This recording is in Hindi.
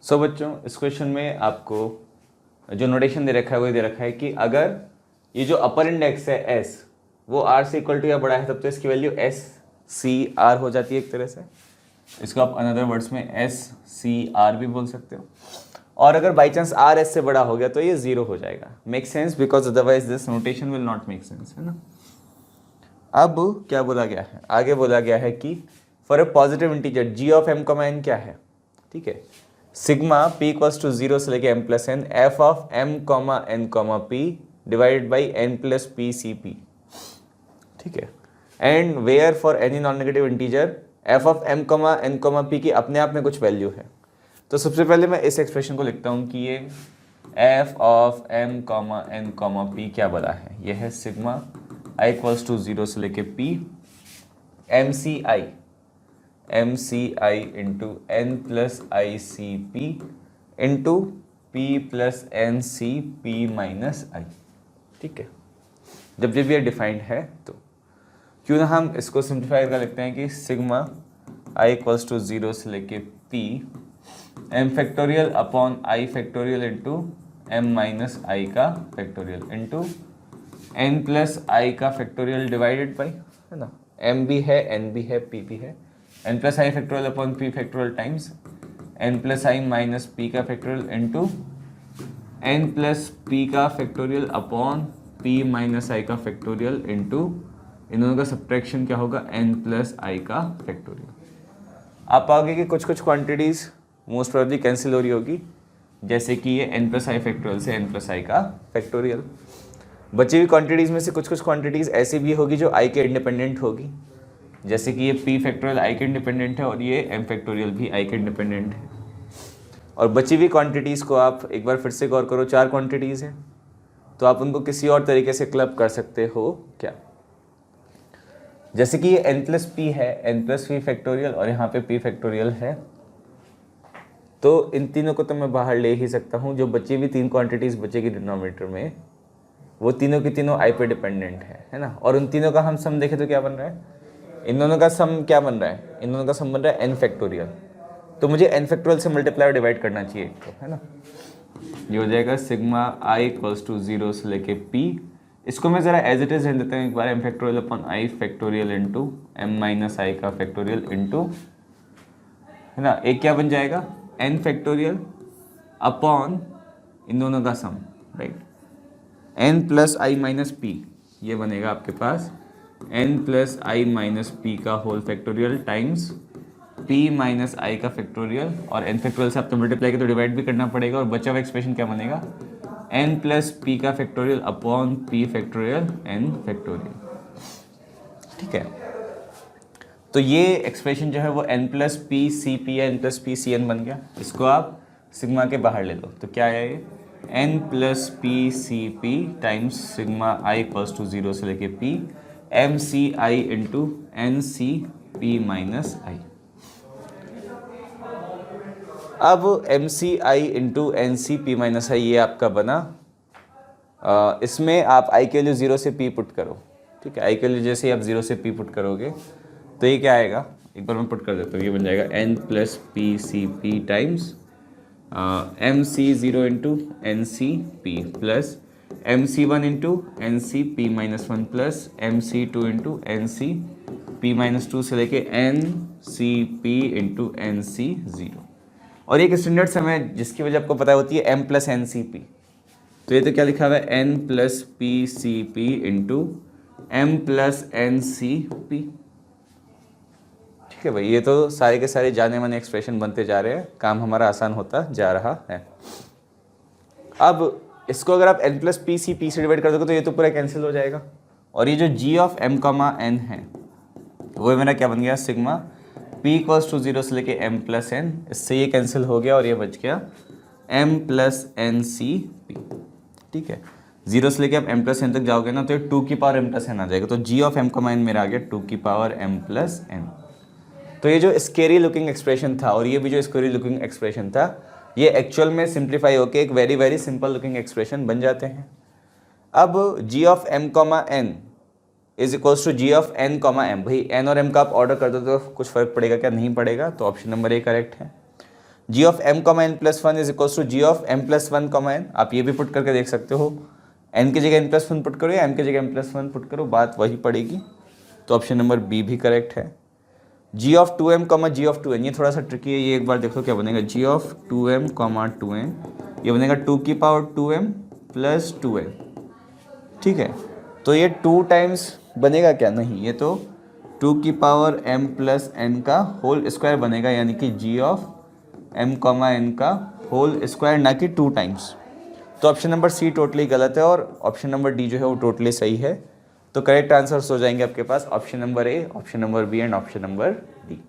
सो बच्चों, इस क्वेश्चन में आपको जो नोटेशन दे रखा है वो दे रखा है कि अगर ये जो अपर इंडेक्स है s वो r से इक्वल टू या बड़ा है तब तो इसकी वैल्यू s c r हो जाती है एक तरह से। इसको आप अनदर वर्ड्स में s c r भी बोल सकते हो। और अगर बाई चांस r s से बड़ा हो गया तो ये 0 हो जाएगा। Make sense, because otherwise this notation will not make sense, है ना। अब क्या बोला गया है, आगे बोला गया है कि for a positive integer g of m comma n क्या है, ठीक है, सिग्मा p इक्वल्स टू 0 से लेके m plus n f of m comma n comma p divided by n plus p c p, ठीक है। And where for any non negative integer f of m comma n comma p की अपने आप में कुछ वैल्यू है। तो सबसे पहले मैं इस एक्सप्रेशन को लिखता हूँ कि ये f of m comma n comma p क्या बना है, यह है सिग्मा i इक्वल्स टू 0 से लेके p mci into n plus I C P into p plus N C P minus I, ठीक है। जब जब ये डिफाइंड है तो क्यों ना हम इसको सिंप्लीफाई कर लिखते हैं कि सिग्मा i इक्वल्स टू 0 से लेके p m factorial upon i factorial into m minus I का factorial into n plus I का फैक्टोरियल डिवाइडेड बाई, है ना, m भी है n भी है p भी है, n plus I factorial upon p factorial times n plus I minus p का factorial into n plus p का factorial upon p minus I का फैक्टोरियल इंटू इन दोनों का सब्ट्रैक्शन क्या होगा, n प्लस आई का फैक्टोरियल। आप पाओगे कि कुछ कुछ क्वांटिटीज़ मोस्ट प्रोबेबली कैंसिल हो रही होगी, जैसे कि ये n प्लस आई फैक्टोरियल से n प्लस आई का फैक्टोरियल। बची हुई क्वांटिटीज़ में से कुछ कुछ क्वांटिटीज़ ऐसी भी होगी जो i के इंडिपेंडेंट होगी, जैसे कि ये p फैक्टोरियल i के इंडिपेंडेंट है और ये m फैक्टोरियल भी i के इंडिपेंडेंट है। और बची हुई क्वांटिटीज़ को आप एक बार फिर से गौर करो, 4 क्वांटिटीज़ हैं, तो आप उनको किसी और तरीके से क्लब कर सकते हो क्या, जैसे कि ये n प्लस पी है, n प्लस पी फैक्टोरियल और यहाँ पे p फैक्टोरियल है, तो इन तीनों को तो मैं बाहर ले ही सकता हूँ। जो बची हुई 3 क्वांटिटीज़ बचेगी डिनोमिनेटर में, वो तीनों की तीनों i पे डिपेंडेंट है ना। और उन तीनों का हम सम देखें तो क्या बन रहा है, इन दोनों का सम क्या बन रहा है, इन दोनों का सम बन रहा है n फैक्टोरियल। तो मुझे n फैक्टोरियल से मल्टीप्लाई और डिवाइड करना चाहिए एक को, है ना। ये हो जाएगा सिग्मा i इक्वल्स टू 0 से लेके p, इसको मैं ज़रा एज इट इज़ रख देता हूँ एक बार, m factorial upon i factorial into m minus I का फैक्टोरियल इंटू, है ना, एक क्या बन जाएगा n फैक्टोरियल अपॉन इन दोनों का sum, right, n plus I minus P, ये बनेगा आपके पास n plus I minus P का whole factorial times p minus I का फैक्टोरियल, और n फैक्टोरियल से आपको मल्टीप्लाई के तो डिवाइड भी करना पड़ेगा, और बचा हुआ एक्सप्रेशन क्या बनेगा, n प्लस पी का factorial upon p factorial n factorial, ठीक है। तो ये एक्सप्रेशन जो है वो n plus P C P या n plus P C N बन गया। इसको आप सिग्मा के बाहर ले लो तो क्या है ये n plus P C P times sigma I equals to 0 से लेके p M C I into N C P minus I. अब M C I into N C P minus I ये आपका बना। इसमें आप i के लिए 0 से p पुट करो, ठीक है। i के लिए जैसे ही आप 0 से p पुट करोगे तो ये क्या आएगा, एक बार मैं पुट कर देता हूँ, ये बन जाएगा n plus P C P times M C 0 into N C P plus M C 1 into N C P minus 1 plus M C 2 into N C P minus 2 से लेके N C P into N C 0। और एक स्टैंडर्ड सम है जिसकी वजह आपको पता होती है m plus N C P, तो ये तो क्या लिखा हुआ है n plus P C P into M plus N C P, ठीक है भाई। ये तो सारे के सारे जाने माने एक्सप्रेशन बनते जा रहे हैं, काम हमारा आसान होता जा रहा है। अब इसको अगर आप n plus P C P से डिवाइड कर दोगे तो ये तो पूरा कैंसिल हो जाएगा, और ये जो g of m comma n है वो मेरा क्या बन गया, सिग्मा p इक्वल्स टू 0 से लेके m प्लस n, इससे ये कैंसिल हो गया और ये बच गया m plus N C P, ठीक है। 0 से लेके आप m प्लस n तक जाओगे ना तो ये 2 की पावर m प्लस n आ जाएगा, तो g of m comma n मेरा आ गया 2 की पावर m प्लस n। तो ये जो स्केरी लुकिंग एक्सप्रेशन था और ये भी जो स्केरी लुकिंग एक्सप्रेशन था, ये एक्चुअल में सिंप्लीफाई होकर एक very very simple looking expression बन जाते हैं। अब g of m comma n is equals to g of n comma m, भाई n और m का आप ऑर्डर कर दो तो कुछ फर्क पड़ेगा क्या, नहीं पड़ेगा, तो ऑप्शन नंबर ए करेक्ट है। G of M comma N plus one is equals to G of M plus one comma N. आप ये भी पुट करके देख सकते हो, एन की जगह एन प्लस वन पुट करो या एम की जगह एम प्लस वन पुट करो, बात वही पड़ेगी। तो ऑप्शन नंबर बी भी करेक्ट है। G of two M comma G of two N, ये थोड़ा सा ट्रिकी है, ये एक बार देखो क्या बनेगा। G of two M comma two N, ये बनेगा टू की power two M plus two N, ठीक है। तो ये टू टाइम्स बनेगा क्या, नहीं, ये तो टू की पावर एम प्लस एन का होल स्क्वायर बनेगा, यानी कि जी ऑफ एम कॉमा एन का होल स्क्वायर, ना कि टू टाइम्स। तो ऑप्शन नंबर सी टोटली गलत है और ऑप्शन नंबर डी जो है वो टोटली सही है। तो करेक्ट आंसर्स हो जाएंगे आपके पास option number A, option number B and option number D.